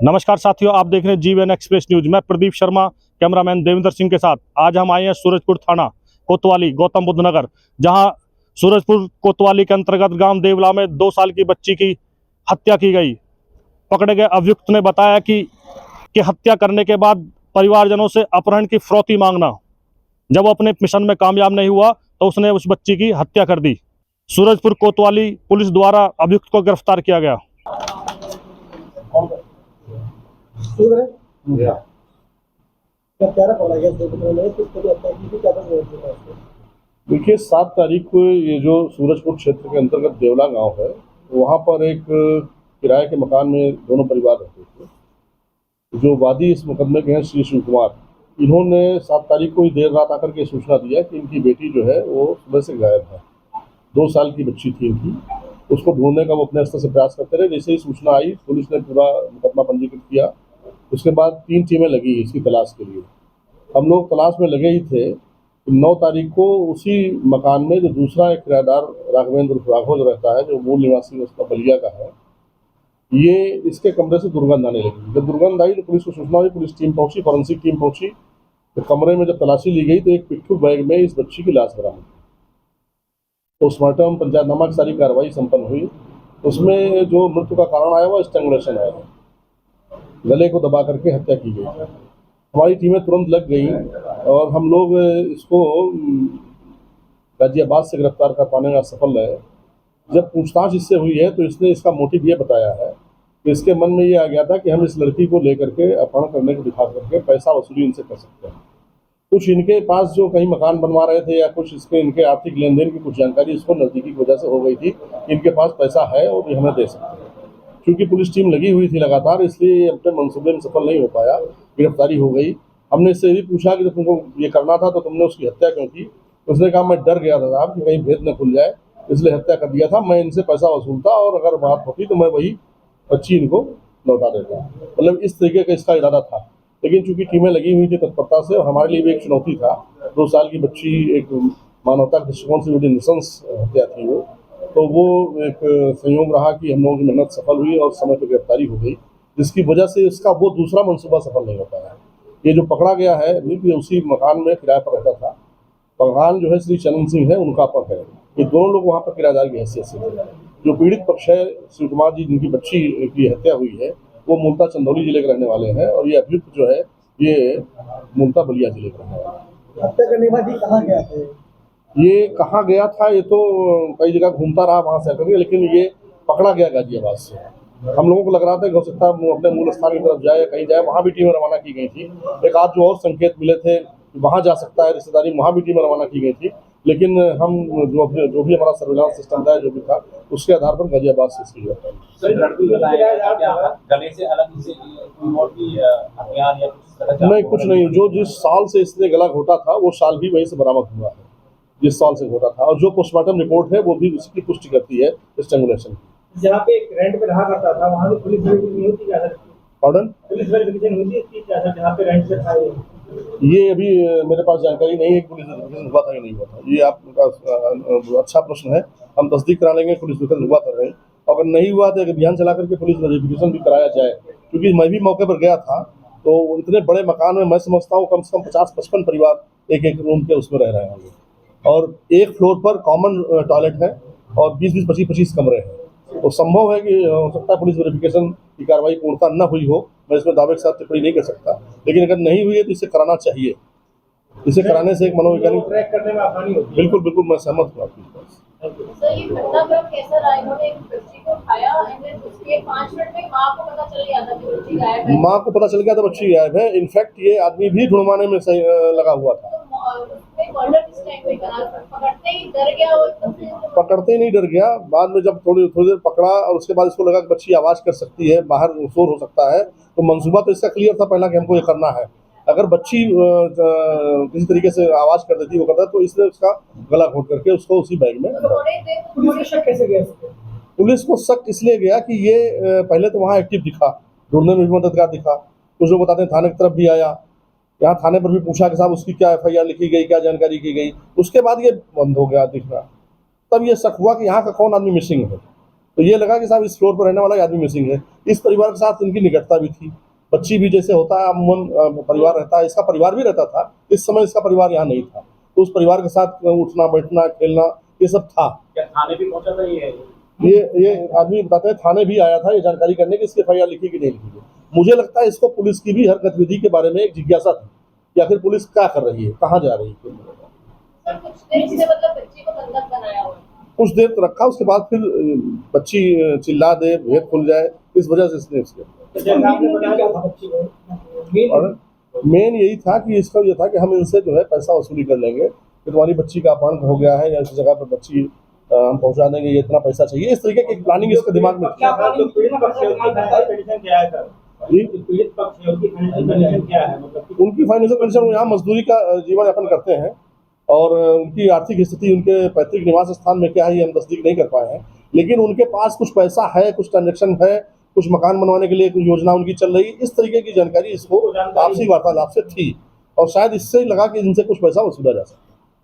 नमस्कार साथियों, आप देख रहे हैं जीवन एक्सप्रेस न्यूज। मैं प्रदीप शर्मा, कैमरामैन देवेंद्र सिंह के साथ आज हम आए हैं सूरजपुर थाना कोतवाली गौतम बुद्ध नगर, जहां सूरजपुर कोतवाली के अंतर्गत गांव देवला में 2 साल की बच्ची की हत्या की गई। पकड़े गए अभियुक्त ने बताया कि हत्या करने के बाद परिवारजनों से अपहरण की फिरौती मांगना। जब वो अपने मिशन में कामयाब नहीं हुआ तो उसने उस बच्ची की हत्या कर दी। सूरजपुर कोतवाली पुलिस द्वारा अभियुक्त को गिरफ्तार किया गया। देखिए, 7 तारीख को ये जो सूरजपुर क्षेत्र के अंतर्गत देवला गांव है, वहाँ पर एक किराए के मकान में दोनों परिवार रहते थे। जो वादी इस मुकदमे के हैं श्री शिव कुमार, इन्होंने 7 तारीख को ही देर रात आकर के सूचना दिया कि इनकी बेटी जो है वो सुबह से गायब है। 2 साल की बच्ची थी इनकी। उसको ढूंढने का वो अपने स्तर से प्रयास करते रहे। जैसे ही सूचना आई, पुलिस ने पूरा मुकदमा पंजीकृत किया। उसके बाद 3 टीमें लगी इसकी तलाश के लिए। हम लोग तलाश में लगे ही थे। 9 तारीख को उसी मकान में जो दूसरा एक किराएदार राघवेंद्र राघव जो रहता है, जो मूल निवासी उसका बलिया का है, ये इसके कमरे से दुर्गंध आने लगी। जब दुर्गंध आई तो पुलिस को सूचना हुई, पुलिस टीम पहुंची, फॉरेंसिक टीम पहुंची। तो कमरे में जब तलाशी ली गई तो एक पिट्ठू बैग में इस बच्ची की लाश बरामद हुई। पोस्टमार्टम पंचायतनामा की सारी कार्रवाई संपन्न हुई। उसमें जो मृत्यु का कारण आया वो स्ट्रैंगुलेशन आया, गले को दबा करके हत्या की गई। हमारी टीमें तुरंत लग गई और हम लोग इसको गाजियाबाद से गिरफ्तार कर पाने में सफल रहे। जब पूछताछ इससे हुई है तो इसने इसका मोटिव ये बताया है कि इसके मन में ये आ गया था कि हम इस लड़की को लेकर के अपहरण करने को दिखा करके पैसा वसूली इनसे कर सकते हैं। कुछ इनके पास जो कहीं मकान बनवा रहे थे या कुछ इनके आर्थिक लेन देन की कुछ जानकारी इसको नज़दीकी की वजह से हो गई थी कि इनके पास पैसा है और ये हमें दे सकते हैं। क्योंकि पुलिस टीम लगी हुई थी लगातार, इसलिए अपने मंसूबे में सफल नहीं हो पाया, गिरफ्तारी हो गई। हमने इससे भी पूछा कि जब तुमको ये करना था तो तुमने उसकी हत्या क्यों की? उसने कहा, मैं डर गया था साहब कि कहीं भेद न खुल जाए, इसलिए हत्या कर दिया था। मैं इनसे पैसा वसूलता और अगर बात होती तो मैं वही बच्ची इनको लौटा देता। मतलब इस तरीके का इसका इरादा था। लेकिन चूंकि टीमें लगी हुई थी तत्परता से, और हमारे लिए भी एक चुनौती था। 2 साल की बच्ची, एक मानवता के दृष्टिकोण से बड़ी नृशंस हत्या थी वो, तो वो एक संयोग रहा कि हम लोगों की मेहनत सफल हुई और समय पर गिरफ्तारी हो गई, जिसकी वजह से इसका वो दूसरा मंसूबा सफल नहीं हो पाया। ये जो पकड़ा गया है ये उसी मकान में किराए पर रहता था। मकान जो है श्री चरण सिंह है, उनका पर है। ये दोनों लोग वहाँ पर किराएदार की हैसियत से थे। जो पीड़ित पक्ष है शिव कुमार जी, जिनकी बच्ची की हत्या हुई है, वो मूलतः चंदौली जिले के रहने वाले हैं, और ये अभियुक्त जो है ये मूलतः बलिया जिले के रहने वाले हैं। हत्या करने के बाद ये कहाँ गया था? ये कहाँ गया था, ये तो कई जगह घूमता रहा वहाँ से करके, लेकिन ये पकड़ा गया गाजियाबाद से। हम लोगों को लग रहा था कि हो सकता है अपने मूल स्थान की तरफ जाए या कहीं जाए, वहाँ भी टीमें रवाना की गई थी। एक आध जो और संकेत मिले थे वहाँ जा सकता है रिश्तेदारी, वहाँ भी टीमें रवाना की गई थी। लेकिन हम जो भी हमारा सर्विलांस सिस्टम था, जो भी था, उसके आधार पर गाजियाबाद से इसकी नहीं, कुछ नहीं। जो जिस साल से इसने गला घोटा था वो साल भी वहीं से बरामद हुआ है, जिस साल से घोटा था। और जो पोस्टमार्टम रिपोर्ट है वो भी उसकी पुष्टि करती है स्ट्रैंगुलेशन की। जहाँ पे रेंट पे रहा करता था वहाँ से पुलिस वेरिफिकेशन होती क्या? ऑर्डर पुलिस वेरिफिकेशन होती है क्या जहाँ पे रेंट पे था? ये अभी मेरे पास जानकारी नहीं है कि पुलिस वेरिफिकेशन हुआ था कि नहीं हुआ था। ये आपका अच्छा प्रश्न है, हम तस्दीक करा लेंगे पुलिस वेरिफिकेशन हुआ था नहीं। अगर नहीं हुआ तो अभियान चला करके पुलिस वेरिफिकेशन भी कराया जाए, क्योंकि मैं भी मौके पर गया था। तो इतने बड़े मकान में मैं समझता हूँ कम से कम 50-55 परिवार एक एक रूम के उसमें रह रहे होंगे, और एक फ्लोर पर कॉमन टॉयलेट है और 20-20, 25-25 कमरे हैं। तो संभव है कि हो सकता है पुलिस वेरिफिकेशन की कार्रवाई पूर्णता न हुई हो। मैं इसमें दावे के साथ टिप्पणी नहीं कर सकता, लेकिन अगर नहीं हुई है तो इसे कराना चाहिए। इसे कराने से एक मनोवैज्ञानिक ट्रैक करने में आसानी होगी। बिल्कुल बिल्कुल, मैं सहमत हूँ आपकी बात। सर, ये घटनाक्रम कैसा रहा? इन्होंने एक बच्ची को उठाया एंड उसके 5 मिनट में माँ को पता चल गया था कि बच्ची गायब है। माँ को पता चल गया था बच्ची गायब है। इनफैक्ट ये आदमी भी ढूंढवाने में लगा हुआ था। मर्डर किस टाइम पे करा? पकड़ते ही डर गया वो एकदम से? पकड़ते ही नहीं डर गया, बाद में जब थोड़ी देर पकड़ा और उसके बाद इसको लगा कि बच्ची आवाज़ कर सकती है, बाहर शोर हो सकता है, तो मंसूबा तो इसका क्लियर था पहला कि हमको ये करना है। अगर बच्ची किसी तरीके से आवाज़ कर देती, वो करता, तो इसने उसका गला घोट करके उसको उसी बैग में। पुलिस को शक कैसे गया? पुलिस को शक इसलिए गया कि ये पहले तो वहाँ एक्टिव दिखा, ढूंढने में भी मददगार दिखा। कुछ लोग बताते हैं थाने की तरफ भी आया, यहाँ थाने पर भी पूछा कि साहब उसकी क्या FIR लिखी गई, क्या जानकारी की गई। उसके बाद ये बंद हो गया दिखना। तब ये शक हुआ कि यहाँ का कौन आदमी मिसिंग है। तो ये लगा कि साहब इस फ्लोर पर रहने वाला आदमी मिसिंग है। इस परिवार के साथ उनकी निकटता भी थी, बच्ची भी जैसे होता है अमूमन परिवार रहता है, इसका परिवार भी रहता था। इस समय इसका परिवार यहाँ नहीं था, तो उस परिवार के साथ उठना बैठना खेलना ये सब था। क्या थाने भी पहुंचा था ये आदमी बताते हैं थाने भी आया था ये जानकारी करने की इसकी FIR लिखी कि नहीं लिखी। मुझे लगता है इसको पुलिस की भी हर गतिविधि के बारे में एक जिज्ञासा थी कि आखिर पुलिस क्या कर रही है, कहाँ जा रही है। सर कुछ देर से मतलब बच्ची को बंधक बनाया हुआ है। कुछ देर तो रखा, उसके बाद फिर बच्ची चिल्ला दे, भेद खुल जाए, इस वजह से इसने इसके जैसा आपने बताया क्या था बच्ची को और मेन यही था कि इसका ये था कि हम इनसे जो है पैसा वसूली कर लेंगे कि तुम्हारी बच्ची का अपहरण हो गया है या इस जगह पर बच्ची हम पहुंचा देंगे, ये इतना पैसा चाहिए। इस तरीके की प्लानिंग इसके दिमाग में थी। क्या पीड़ित पक्ष है उसकी फाइनेंशियल कंडीशन क्या है सर? जी, पीड़ित पक्ष है उसकी फाइनेंशियल कंडीशन क्या है, मतलब उनकी फाइनेंशियल कंडीशन, वो यहाँ मजदूरी का जीवन यापन करते हैं और उनकी आर्थिक स्थिति उनके पैतृक निवास स्थान में क्या है ये हम तस्दीक नहीं कर पाए हैं, लेकिन उनके पास कुछ पैसा है, कुछ ट्रांजेक्शन है, कुछ मकान बनवाने के लिए कुछ योजना उनकी चल रही, इस तरीके की जानकारी इसको आपसी वार्तालाप से थी और शायद इससे लगा कि इनसे कुछ पैसा वसूला जा सकता है।